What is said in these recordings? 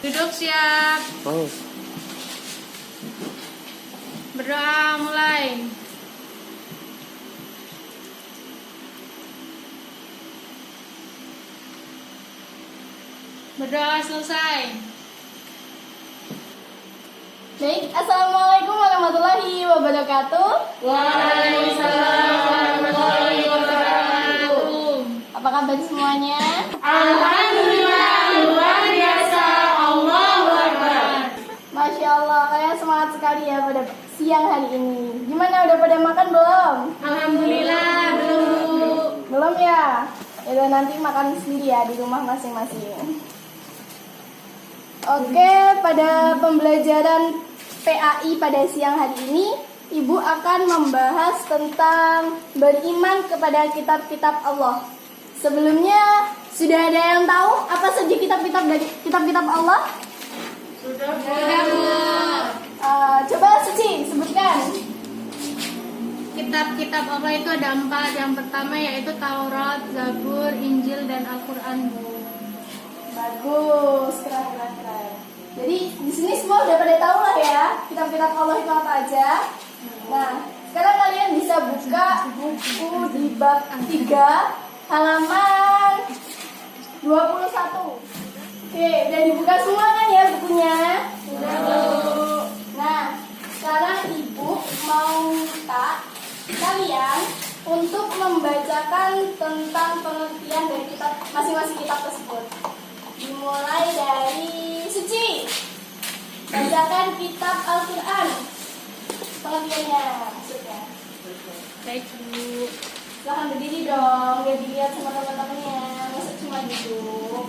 Duduk siap. Oh. Berdoa mulai. Berdoa selesai. Baik, assalamualaikum warahmatullahi wabarakatuh. Waalaikumsalam warahmatullahi wabarakatuh. Apa kabar semuanya? Alhamdulillah luar biasa. Allahu Akbar. Masya Allah, kalian semangat sekali ya pada siang hari ini. Gimana, udah pada makan belum? Alhamdulillah belum. Belum ya? Yaudah, nanti makan sendiri ya di rumah masing-masing. Oke, pada pembelajaran PAI pada siang hari ini, Ibu akan membahas tentang beriman kepada kitab-kitab Allah. Sebelumnya, sudah ada yang tahu apa saja kitab-kitab dari kitab-kitab Allah? Sudah Bu. Coba Suci, sebutkan. Kitab-kitab Allah itu ada 4. Yang pertama yaitu Taurat, Zabur, Injil, dan Al-Quran Bu. Bagus, keren. Jadi di sini semua udah pada tahu lah ya kitab-kitab Allah itu apa aja. Nah, sekarang kalian bisa buka buku di bab 3 halaman 21. Oke, udah dibuka semua kan ya bukunya? Udah. Nah, sekarang Ibu mau minta kalian untuk membacakan tentang pengertian dari kitab masing-masing kitab tersebut. Dimulai dari Suci. Bacakan kitab Al-Quran. Pengertiannya maksudnya. Baik Bu. Silahkan berdiri dong, biar dilihat sama teman-temannya. Masa cuma duduk.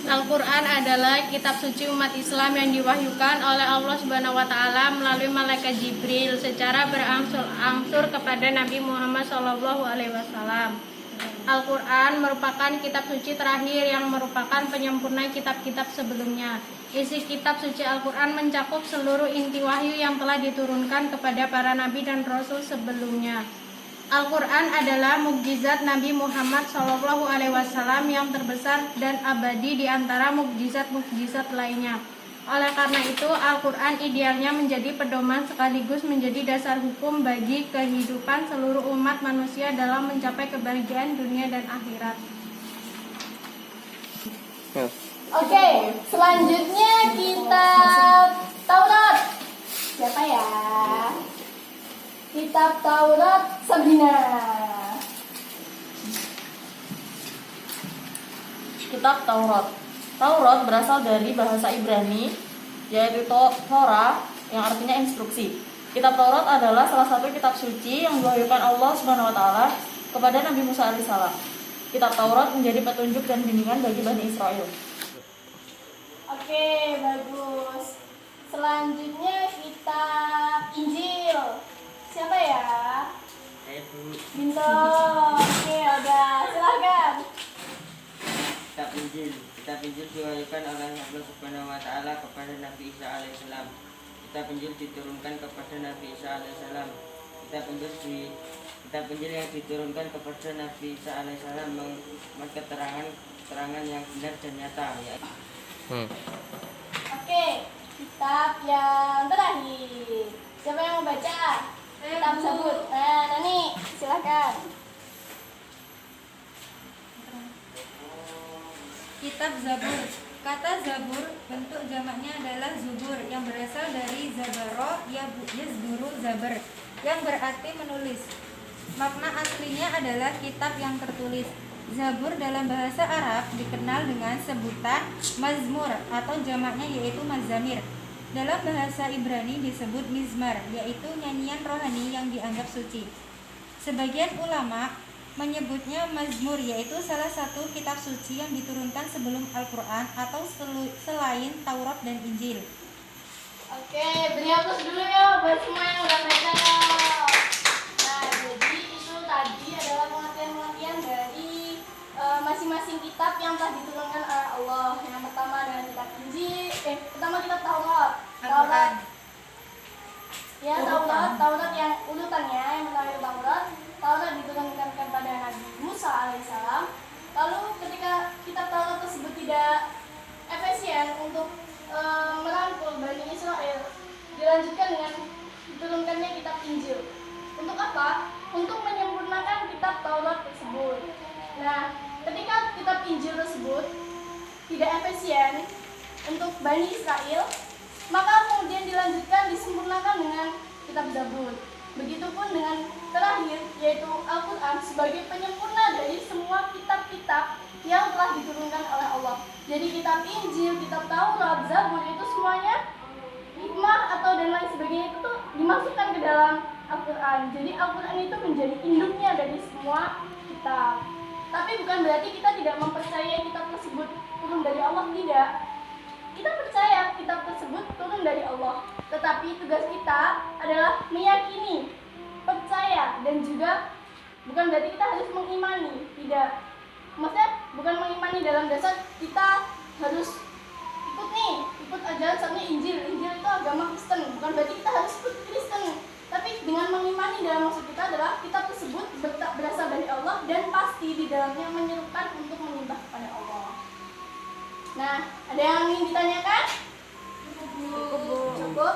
Al-Quran adalah kitab suci umat Islam yang diwahyukan oleh Allah Subhanahu wa taala melalui malaikat Jibril secara berangsur-angsur kepada Nabi Muhammad SAW. Al-Quran merupakan kitab suci terakhir yang merupakan penyempurna kitab-kitab sebelumnya. Isi kitab suci Al-Quran mencakup seluruh inti wahyu yang telah diturunkan kepada para nabi dan rasul sebelumnya. Al-Quran adalah mukjizat Nabi Muhammad SAW yang terbesar dan abadi di antara mukjizat-mukjizat lainnya. Oleh karena itu, Al-Quran idealnya menjadi pedoman sekaligus menjadi dasar hukum bagi kehidupan seluruh umat manusia dalam mencapai kebahagiaan dunia dan akhirat. Oke, selanjutnya kitab Taurat. Siapa ya? Kitab Taurat Sabrina. Kitab Taurat. Taurat berasal dari bahasa Ibrani, yaitu Torah, yang artinya instruksi. Kitab Taurat adalah salah satu kitab suci yang diwahyukan Allah Subhanahu wa taala kepada Nabi Musa alaihissalam. Kitab Taurat menjadi petunjuk dan bimbingan bagi Bani Israel. Oke, bagus. Selanjutnya kitab Injil. Siapa ya? Saya Bu. Binto. Oke, udah. Silahkan. Kitab Injil diwahyukan oleh Allah Subhanahu wa taala kepada Nabi Isa alaihissalam. Kitab Injil diturunkan kepada Nabi Isa alaihissalam. Kitab Injil yang diturunkan kepada Nabi Isa alaihissalam memuat keterangan yang benar dan nyata. Oke, kitab yang terakhir. Siapa yang mau baca? Kitab Zabur. Nah, Nani, silahkan. Kitab Zabur. Kata Zabur bentuk jamaknya adalah Zubur yang berasal dari Zabaro yazburu Zabar yang berarti menulis. Makna aslinya adalah kitab yang tertulis. Zabur dalam bahasa Arab dikenal dengan sebutan mazmur atau jamaknya yaitu mazamir. Dalam bahasa Ibrani disebut mizmar, yaitu nyanyian rohani yang dianggap suci. Sebagian ulama menyebutnya mazmur, yaitu salah satu kitab suci yang diturunkan sebelum Al-Quran atau selain Taurat dan Injil. Oke, beri aplaus dulu ya buat semua yang udah baca. Nah, jadi itu tadi adalah pengertian-pengertian dari masing-masing kitab yang telah diturunkan oleh Allah. Yang pertama adalah kitab Injil, pertama kitab Taurat. Ya, Taurat yang urutannya yang pertama itu Taurat tidak efisien untuk Bani Israel, maka kemudian dilanjutkan disempurnakan dengan kitab Zabur. Begitupun dengan terakhir yaitu Al-Quran sebagai penyempurna dari semua kitab-kitab yang telah diturunkan oleh Allah. Jadi kitab Injil, kitab Taurat, Zabur itu semuanya hikmah atau dan lain sebagainya itu tuh dimasukkan ke dalam Al-Quran. Jadi Al-Quran itu menjadi induknya dari semua kitab. Tapi bukan berarti kita tidak mempercayai kitab tersebut turun dari Allah, tidak. Kita percaya kitab tersebut turun dari Allah, tetapi tugas kita adalah meyakini, percaya, dan juga bukan berarti kita harus mengimani, tidak. Maksudnya bukan mengimani dalam dasar kita harus ikut ajaran satunya Injil itu agama Kristen, bukan berarti kita harus ikut Kristen, tapi dengan mengimani dalam maksud kita adalah kitab tersebut berasal dari Allah dan pasti di dalamnya menyerukan untuk menyembah kepada Allah. Nah, ada yang ingin ditanyakan? Cukup.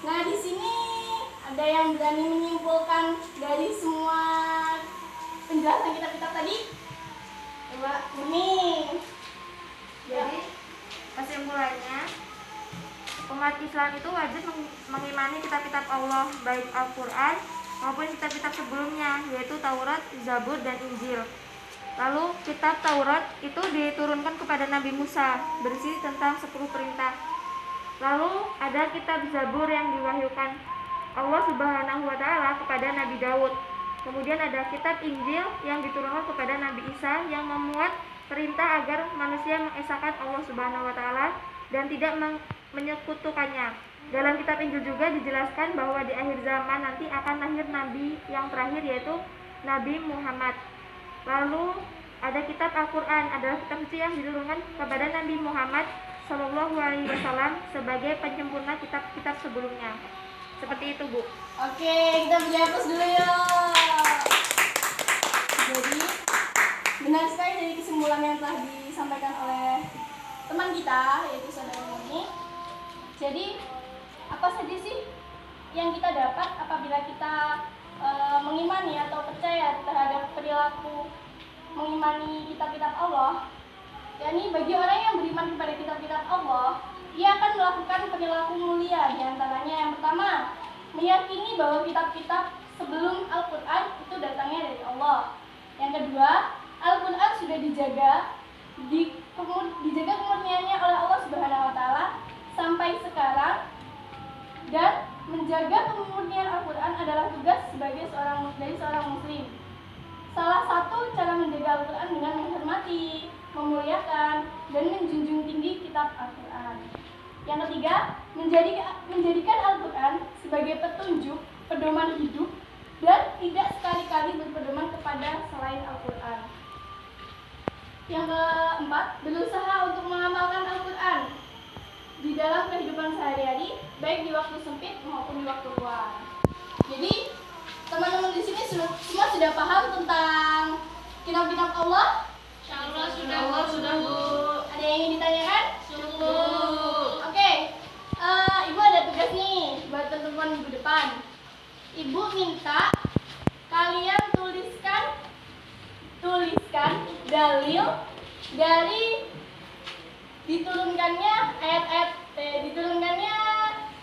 Nah, di sini ada yang berani menyimpulkan dari semua penjelasan kitab-kitab tadi? Coba, ini. Jadi kesimpulannya, umat Islam itu wajib mengimani kitab-kitab Allah, baik Al-Quran maupun kitab-kitab sebelumnya, yaitu Taurat, Zabur, dan Injil. Lalu kitab Taurat itu diturunkan kepada Nabi Musa, berisi tentang 10 perintah. Lalu ada kitab Zabur yang diwahyukan Allah Subhanahu wa Ta'ala kepada Nabi Daud. Kemudian ada kitab Injil yang diturunkan kepada Nabi Isa yang memuat perintah agar manusia mengesahkan Allah Subhanahu wa Ta'ala dan tidak menyekutukannya. Dalam kitab Injil juga dijelaskan bahwa di akhir zaman nanti akan lahir nabi yang terakhir, yaitu Nabi Muhammad. Lalu ada kitab Al-Quran, adalah kitab suci yang diturunkan kepada Nabi Muhammad SAW sebagai penyempurna kitab-kitab sebelumnya. Seperti itu, Bu. Oke, kita beri aplaus dulu yuk. Jadi benar sekali dari kesimpulan yang telah disampaikan oleh teman kita, yaitu saudara Moni. Jadi apa saja sih yang kita dapat apabila kita mengimani atau percaya terhadap perilaku mengimani kitab-kitab Allah? yakni bagi orang yang beriman kepada kitab-kitab Allah, ia akan melakukan perilaku mulia. Di antaranya yang pertama, meyakini bahwa kitab-kitab sebelum Al-Quran itu datangnya dari Allah. Yang kedua, Al-Quran sudah dijaga kemurniannya oleh Allah Subhanahu wa Ta'ala sampai sekarang, dan menjaga kemurnian Al-Quran adalah tugas sebagai seorang muslim. Salah satu cara menjaga Al-Quran dengan menghormati, memuliakan, dan menjunjung tinggi kitab Al-Quran. Yang ketiga, menjadikan Al-Quran sebagai petunjuk, pedoman hidup, dan tidak sekali-kali berpedoman kepada selain Al-Quran. Yang keempat, berusaha untuk mengamalkan Al-Quran di dalam kehidupan sehari-hari, baik di waktu sempit maupun di waktu luang. Jadi, teman-teman di sini semua sudah paham tentang kitab-kitab Allah? Insyaallah sudah, Bu. Ada yang ingin ditanyakan? Cukup. Oke, Ibu ada tugas nih buat teman-teman minggu depan. Ibu minta kalian tuliskan dalil dari diturunkannya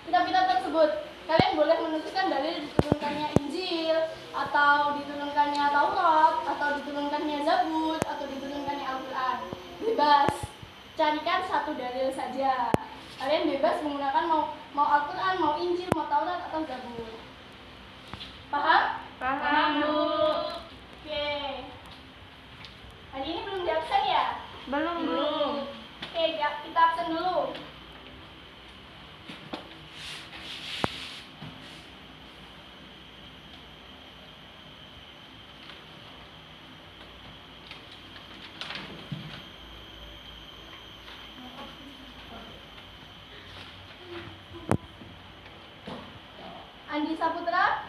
kitab-kitab tersebut. Kalian boleh menuliskan dalil diturunkannya Injil, atau diturunkannya Taurat, atau diturunkannya Zabur, atau diturunkannya Al-Quran. Bebas. Carikan satu dalil saja. Kalian bebas menggunakan mau Al-Quran, mau Injil, mau Taurat, atau Zabur. Paham? Paham, Bu. Oke. Hari ini belum di absen ya? Belum. Oke, kita absen dulu. Andi Saputra,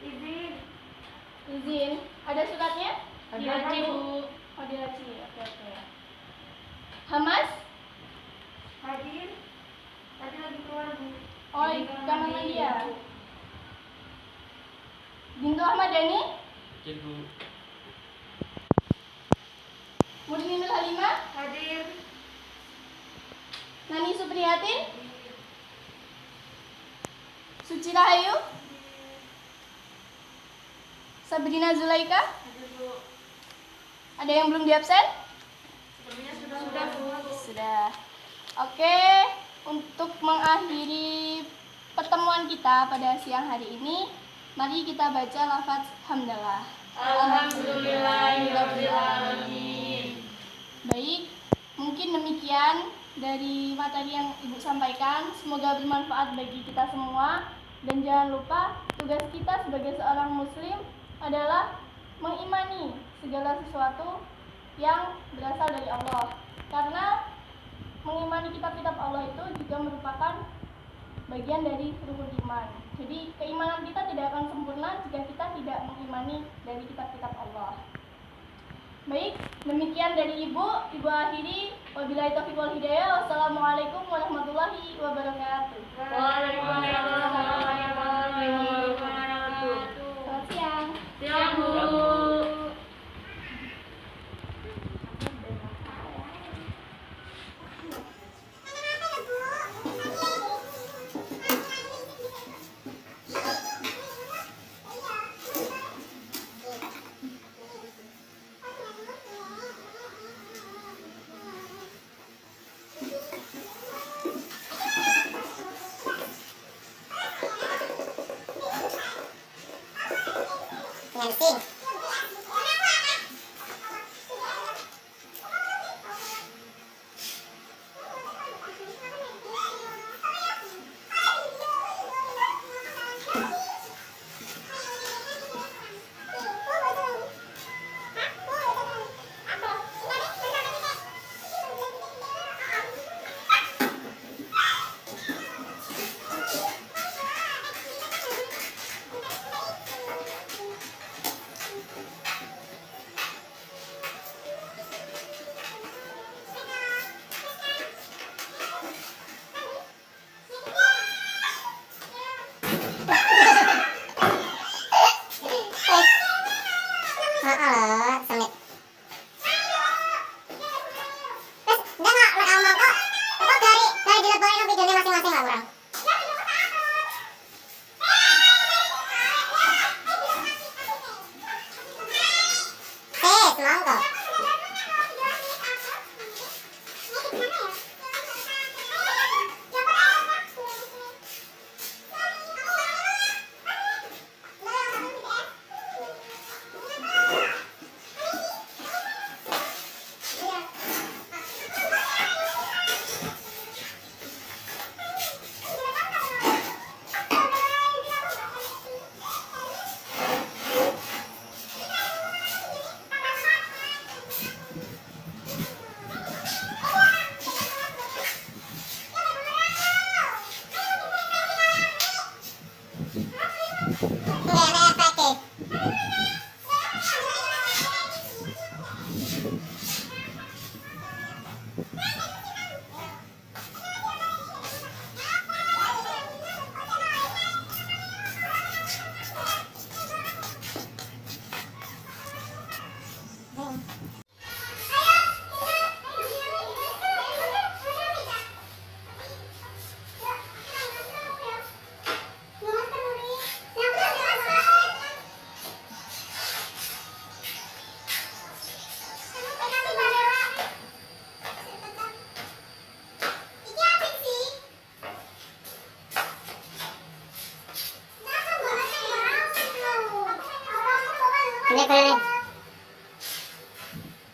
izin. Ada suratnya? Ada, Bu. Oh, Dilaci. Oke. Hamas? Hadir. Tadi lagi keluar, Bu. Oh, kamar dia. Bintu Ahmad Dhani? Ibu. Murninul Halimah? Hadir. Nani Supriyatin? Suci Rahayu? Sabrina Zulaika? Ada yang belum diabsen? Sudah. Oke, untuk mengakhiri pertemuan kita pada siang hari ini, mari kita baca lafaz hamdalah. Alhamdulillahirabbil alamin. Baik, mungkin demikian dari materi yang Ibu sampaikan. Semoga bermanfaat bagi kita semua. Dan jangan lupa, tugas kita sebagai seorang muslim adalah mengimani segala sesuatu yang berasal dari Allah. Karena mengimani kitab-kitab Allah itu juga merupakan bagian dari rukun iman. Jadi keimanan kita tidak akan sempurna jika kita tidak mengimani dari kitab-kitab Allah. Baik, demikian dari Ibu akhiri. Wabillahi taufiq wal hidayah. Wassalamualaikum warahmatullahi wabarakatuh. Waalaikumsalam warahmatullahi wabarakatuh. Selamat siang. Siang, Bu.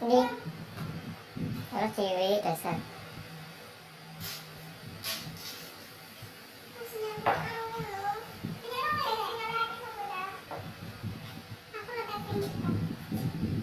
Ini harus cewek dasar. Aku